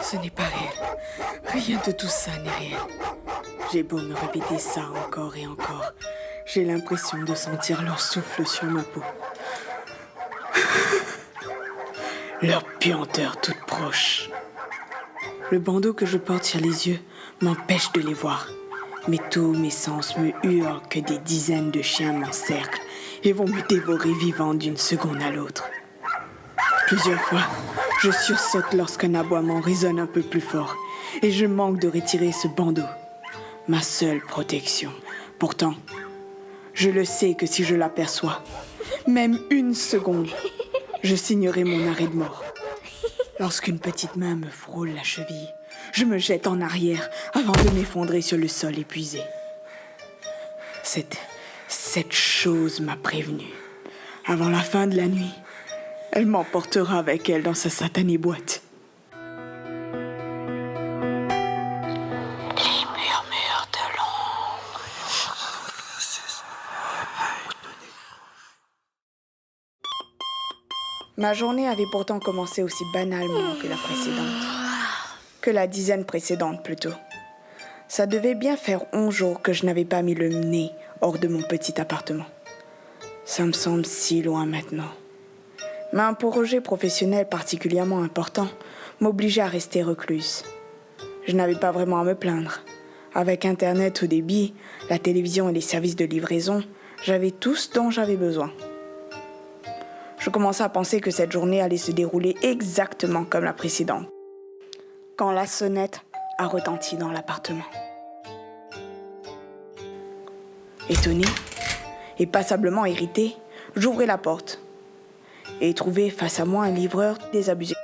Ce n'est pas réel. Rien de tout ça n'est réel. J'ai beau me répéter ça encore et encore, j'ai l'impression de sentir leur souffle sur ma peau. Leur puanteur toute proche. Le bandeau que je porte sur les yeux m'empêche de les voir. Mais tous mes sens me hurlent que des dizaines de chiens m'encerclent et vont me dévorer vivant d'une seconde à l'autre. Plusieurs fois, je sursaute lorsqu'un aboiement résonne un peu plus fort et je manque de retirer ce bandeau, ma seule protection. Pourtant, je le sais que si je l'aperçois, même une seconde, je signerai mon arrêt de mort. Lorsqu'une petite main me frôle la cheville, je me jette en arrière avant de m'effondrer sur le sol épuisé. Cette chose m'a prévenu. Avant la fin de la nuit, elle m'emportera avec elle dans sa satanée boîte. Les murmures de l'ombre. Ma journée avait pourtant commencé aussi banalement que la précédente. Que la dizaine précédente, plutôt. Ça devait bien faire 11 jours que je n'avais pas mis le nez hors de mon petit appartement. Ça me semble si loin maintenant. Mais un projet professionnel particulièrement important m'obligeait à rester recluse. Je n'avais pas vraiment à me plaindre. Avec Internet au débit, la télévision et les services de livraison, j'avais tout ce dont j'avais besoin. Je commençais à penser que cette journée allait se dérouler exactement comme la précédente, quand la sonnette a retenti dans l'appartement. Étonné et passablement irrité, j'ouvrais la porte et trouvai face à moi un livreur désabusé.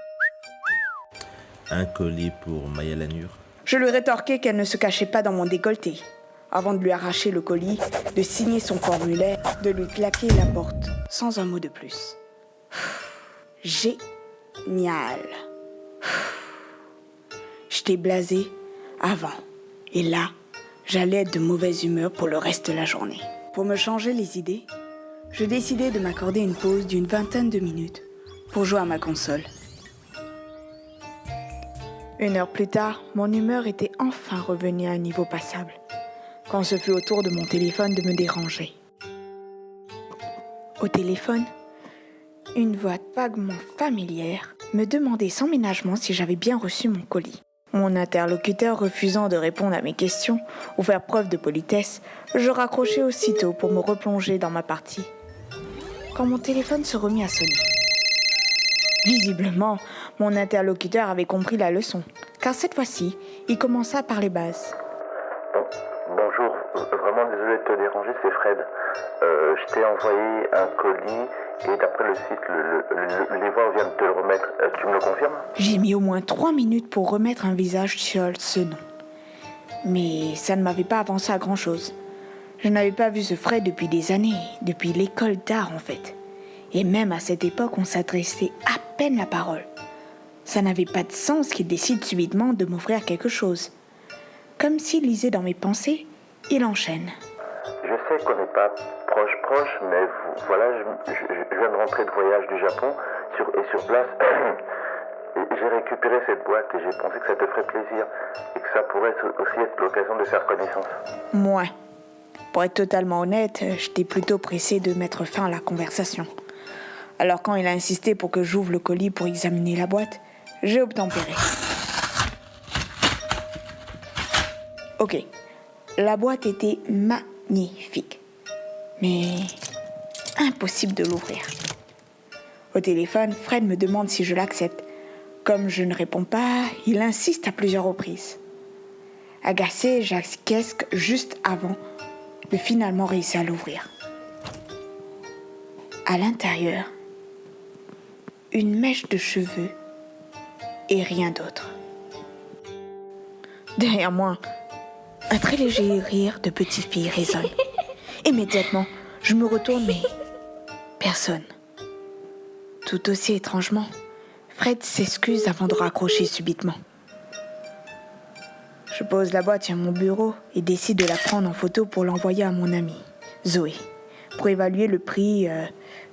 Un colis pour Maya Lanure. Je lui rétorquai qu'elle ne se cachait pas dans mon décolleté, avant de lui arracher le colis, de signer son formulaire, de lui claquer la porte, sans un mot de plus. Génial. J'étais blasée avant, et là, j'allais être de mauvaise humeur pour le reste de la journée. Pour me changer les idées, je décidai de m'accorder une pause d'une vingtaine de minutes pour jouer à ma console. 1 heure plus tard, mon humeur était enfin revenue à un niveau passable, quand ce fut au tour de mon téléphone de me déranger. Au téléphone, une voix vaguement familière me demandait sans ménagement si j'avais bien reçu mon colis. Mon interlocuteur refusant de répondre à mes questions ou faire preuve de politesse, je raccrochai aussitôt pour me replonger dans ma partie. Quand mon téléphone se remit à sonner. Visiblement, mon interlocuteur avait compris la leçon, car cette fois-ci, il commença par les bases. Bonjour, vraiment désolé de te déranger, c'est Fred. Je t'ai envoyé un colis et d'après le site, le livreur vient de te le remettre. Tu me le confirmes ? J'ai mis au moins 3 minutes pour remettre un visage sur ce nom. Mais ça ne m'avait pas avancé à grand-chose. Je n'avais pas vu ce Fred depuis des années, depuis l'école d'art en fait. Et même à cette époque, on s'adressait à peine la parole. Ça n'avait pas de sens qu'il décide subitement de m'offrir quelque chose. Comme s'il lisait dans mes pensées, il enchaîne. Je sais qu'on n'est pas proche, mais voilà, je viens de rentrer de voyage du Japon et sur place, j'ai récupéré cette boîte et j'ai pensé que ça te ferait plaisir et que ça pourrait aussi être l'occasion de faire connaissance. Moi, pour être totalement honnête, j'étais plutôt pressée de mettre fin à la conversation. Alors quand il a insisté pour que j'ouvre le colis pour examiner la boîte, j'ai obtempéré. Ok, la boîte était magnifique, mais impossible de l'ouvrir. Au téléphone, Fred me demande si je l'accepte. Comme je ne réponds pas, il insiste à plusieurs reprises. Agacé, j'acquiesce juste avant de finalement réussir à l'ouvrir. À l'intérieur, une mèche de cheveux et rien d'autre. Derrière moi, un très léger rire de petite fille résonne. Immédiatement, je me retourne, mais personne. Tout aussi étrangement, Fred s'excuse avant de raccrocher subitement. Je pose la boîte sur mon bureau et décide de la prendre en photo pour l'envoyer à mon amie, Zoé, pour évaluer le prix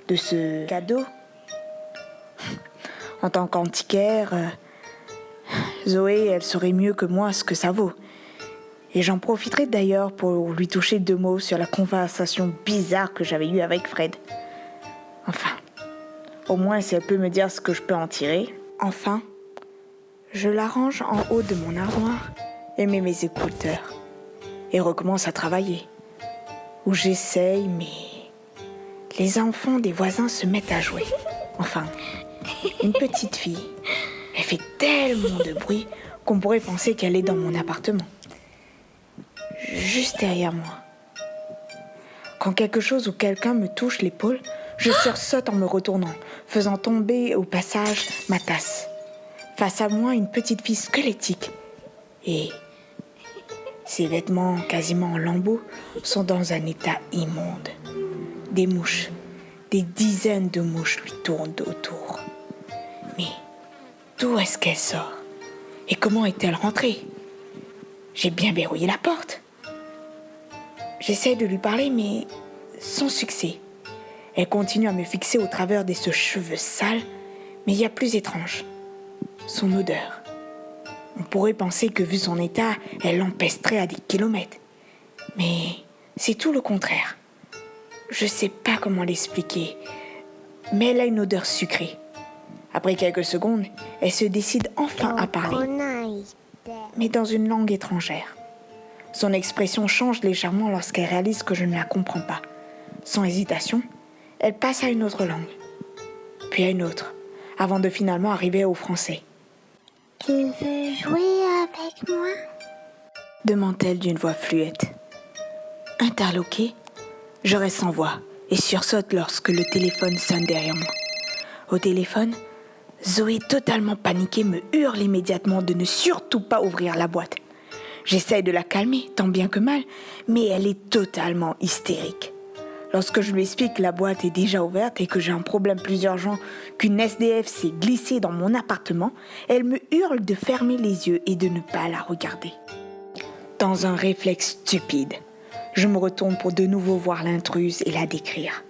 de ce cadeau. En tant qu'antiquaire, Zoé, elle saurait mieux que moi ce que ça vaut. Et j'en profiterai d'ailleurs pour lui toucher 2 mots sur la conversation bizarre que j'avais eue avec Fred. Enfin, au moins si elle peut me dire ce que je peux en tirer. Enfin, je la range en haut de mon armoire et mets mes écouteurs. Et recommence à travailler. Où j'essaye, mais les enfants des voisins se mettent à jouer. Enfin, une petite fille. Elle fait tellement de bruit qu'on pourrait penser qu'elle est dans mon appartement. Juste derrière moi. Quand quelque chose ou quelqu'un me touche l'épaule, je sursaute en me retournant, faisant tomber au passage ma tasse. Face à moi, une petite fille squelettique. Et ses vêtements quasiment en lambeaux sont dans un état immonde. Des mouches, des dizaines de mouches lui tournent autour. Mais d'où est-ce qu'elle sort? Et comment est-elle rentrée? J'ai bien verrouillé la porte. J'essaie de lui parler, mais sans succès. Elle continue à me fixer au travers de ses cheveux sales, mais il y a plus étrange. Son odeur. On pourrait penser que vu son état, elle l'empesterait à des kilomètres. Mais c'est tout le contraire. Je sais pas comment l'expliquer, mais elle a une odeur sucrée. Après quelques secondes, elle se décide enfin à parler, mais dans une langue étrangère. Son expression change légèrement lorsqu'elle réalise que je ne la comprends pas. Sans hésitation, elle passe à une autre langue, puis à une autre, avant de finalement arriver au français. « Tu veux jouer avec moi ?» demande-t-elle d'une voix fluette. Interloquée, je reste sans voix et sursaute lorsque le téléphone sonne derrière moi. Au téléphone, Zoé, totalement paniquée, me hurle immédiatement de ne surtout pas ouvrir la boîte. J'essaie de la calmer, tant bien que mal, mais elle est totalement hystérique. Lorsque je lui explique que la boîte est déjà ouverte et que j'ai un problème plus urgent qu'une SDF s'est glissée dans mon appartement, elle me hurle de fermer les yeux et de ne pas la regarder. Dans un réflexe stupide, je me retourne pour de nouveau voir l'intruse et la décrire.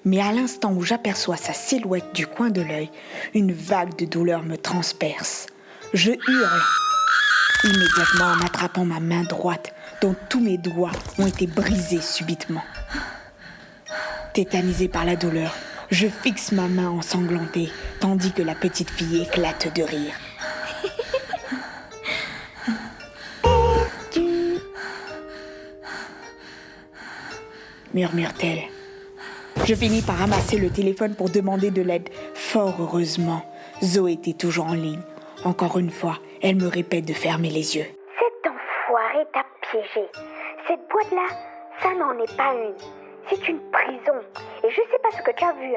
Mais à l'instant où j'aperçois sa silhouette du coin de l'œil, une vague de douleur me transperce. Je hurle, immédiatement en attrapant ma main droite, dont tous mes doigts ont été brisés subitement. Tétanisée par la douleur, je fixe ma main ensanglantée, tandis que la petite fille éclate de rire. Murmure-t-elle. Je finis par ramasser le téléphone pour demander de l'aide. Fort heureusement, Zoé était toujours en ligne. Encore une fois, elle me répète de fermer les yeux. Cet enfoiré t'a piégé. Cette boîte-là, ça n'en est pas une. C'est une prison. Et je sais pas ce que tu as vu,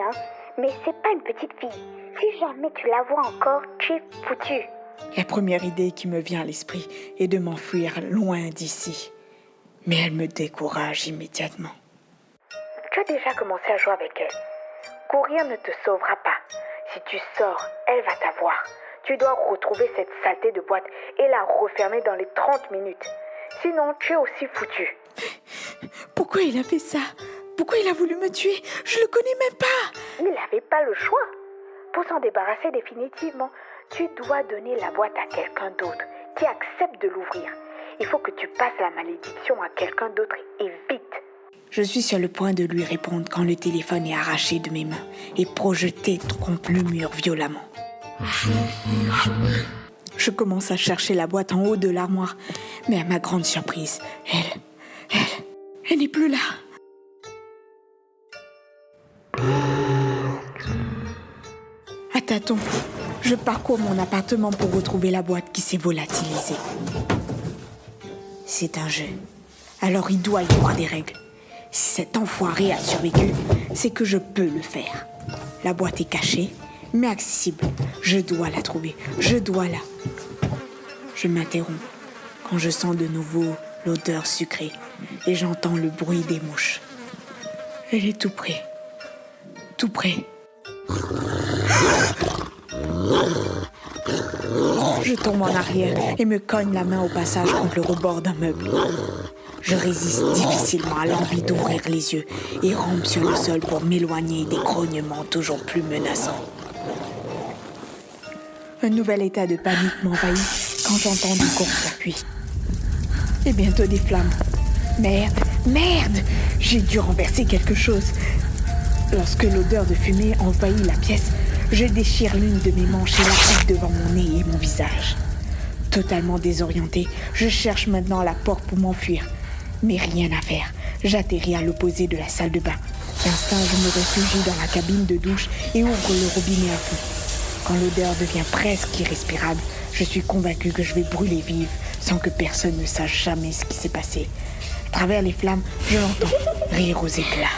mais c'est pas une petite fille. Si jamais tu la vois encore, tu es foutu. La première idée qui me vient à l'esprit est de m'enfuir loin d'ici. Mais elle me décourage immédiatement. Tu as déjà commencé à jouer avec elle. Courir ne te sauvera pas. Si tu sors, elle va t'avoir. Tu dois retrouver cette saleté de boîte et la refermer dans les 30 minutes. Sinon, tu es aussi foutu. Pourquoi il a fait ça? Pourquoi il a voulu me tuer? Je le connais même pas. Il n'avait pas le choix. Pour s'en débarrasser définitivement, tu dois donner la boîte à quelqu'un d'autre qui accepte de l'ouvrir. Il faut que tu passes la malédiction à quelqu'un d'autre et vite. Je suis sur le point de lui répondre quand le téléphone est arraché de mes mains et projeté contre le mur violemment. Je commence à chercher la boîte en haut de l'armoire, mais à ma grande surprise, elle n'est plus là. À tâtons, je parcours mon appartement pour retrouver la boîte qui s'est volatilisée. C'est un jeu, alors il doit y avoir des règles. Si cet enfoiré a survécu, c'est que je peux le faire. La boîte est cachée, mais accessible. Je dois la trouver, je dois la... Je m'interromps quand je sens de nouveau l'odeur sucrée et j'entends le bruit des mouches. Elle est tout près. Tout près. Je tombe en arrière et me cogne la main au passage contre le rebord d'un meuble. Je résiste difficilement à l'envie d'ouvrir les yeux et rampe sur le sol pour m'éloigner des grognements toujours plus menaçants. Un nouvel état de panique m'envahit quand j'entends du court-circuit. Et bientôt des flammes. Merde! J'ai dû renverser quelque chose. Lorsque l'odeur de fumée envahit la pièce, je déchire l'une de mes manches et la coupe devant mon nez et mon visage. Totalement désorientée, je cherche maintenant la porte pour m'enfuir. Mais rien à faire. J'atterris à l'opposé de la salle de bain. D'instinct, je me réfugie dans la cabine de douche et ouvre le robinet à fond. Quand l'odeur devient presque irrespirable, je suis convaincue que je vais brûler vive sans que personne ne sache jamais ce qui s'est passé. À travers les flammes, je l'entends rire aux éclats.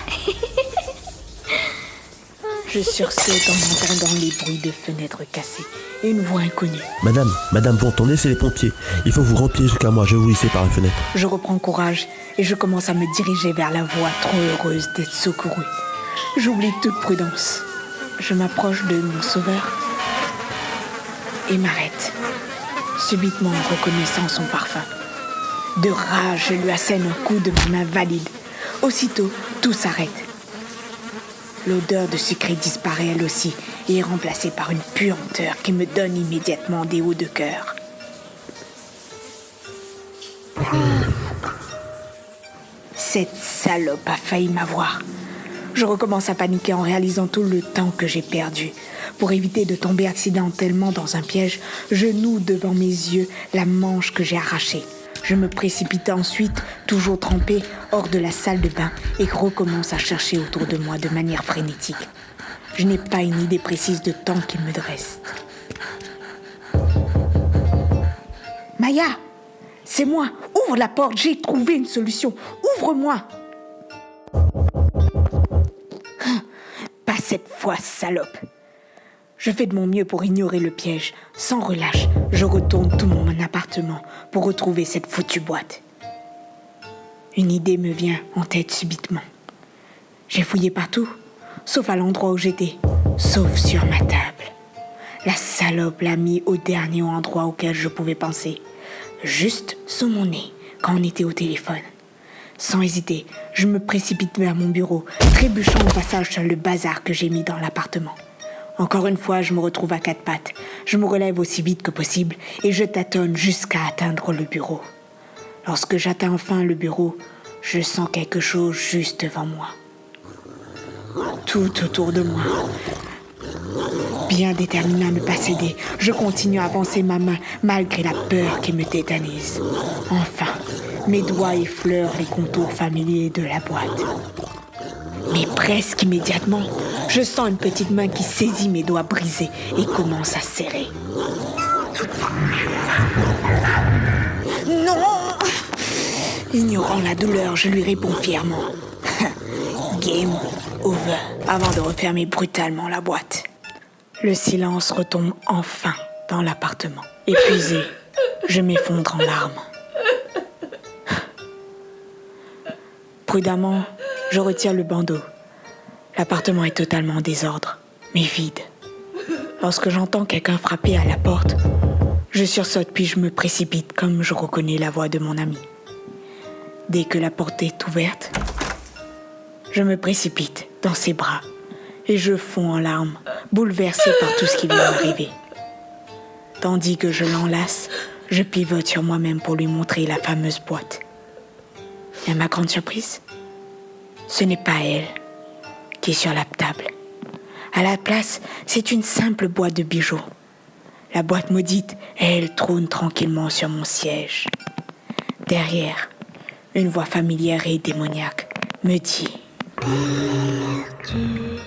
Je sursaute en entendant les bruits de fenêtres cassées et une voix inconnue. Madame, vous entendez, c'est les pompiers. Il faut vous remplir jusqu'à moi, je vais vous hisser par la fenêtre. Je reprends courage et je commence à me diriger vers la voie trop heureuse d'être secourue. J'oublie toute prudence. Je m'approche de mon sauveur et m'arrête, subitement en reconnaissant son parfum. De rage, je lui assène un coup de ma main valide. Aussitôt, tout s'arrête. L'odeur de sucré disparaît elle aussi et est remplacée par une puanteur qui me donne immédiatement des hauts de cœur. Cette salope a failli m'avoir. Je recommence à paniquer en réalisant tout le temps que j'ai perdu. Pour éviter de tomber accidentellement dans un piège, je noue devant mes yeux la manche que j'ai arrachée. Je me précipite ensuite, toujours trempée, hors de la salle de bain et recommence à chercher autour de moi de manière frénétique. Je n'ai pas une idée précise de temps qu'il me reste. Maya, c'est moi. Ouvre la porte, j'ai trouvé une solution. Ouvre-moi. Pas cette fois, salope. Je fais de mon mieux pour ignorer le piège. Sans relâche, je retourne tout mon appartement pour retrouver cette foutue boîte. Une idée me vient en tête subitement. J'ai fouillé partout, sauf à l'endroit où j'étais, sauf sur ma table. La salope l'a mis au dernier endroit auquel je pouvais penser, juste sous mon nez, quand on était au téléphone. Sans hésiter, je me précipite vers mon bureau, trébuchant au passage sur le bazar que j'ai mis dans l'appartement. Encore une fois, je me retrouve à quatre pattes. Je me relève aussi vite que possible et je tâtonne jusqu'à atteindre le bureau. Lorsque j'atteins enfin le bureau, je sens quelque chose juste devant moi. Tout autour de moi. Bien déterminé à ne pas céder, je continue à avancer ma main malgré la peur qui me tétanise. Enfin, mes doigts effleurent les contours familiers de la boîte. Mais presque immédiatement, je sens une petite main qui saisit mes doigts brisés et commence à serrer. Non! Ignorant la douleur, je lui réponds fièrement. Game over, avant de refermer brutalement la boîte. Le silence retombe enfin dans l'appartement. Épuisé, je m'effondre en larmes. Prudemment, je retire le bandeau. L'appartement est totalement en désordre, mais vide. Lorsque j'entends quelqu'un frapper à la porte, je sursaute puis je me précipite comme je reconnais la voix de mon ami. Dès que la porte est ouverte, je me précipite dans ses bras et je fonds en larmes, bouleversé par tout ce qui vient d'arriver. Tandis que je l'enlace, je pivote sur moi-même pour lui montrer la fameuse boîte. Et à ma grande surprise, ce n'est pas elle qui est sur la table. À la place, c'est une simple boîte de bijoux. La boîte maudite, elle trône tranquillement sur mon siège. Derrière, une voix familière et démoniaque me dit: Perdu.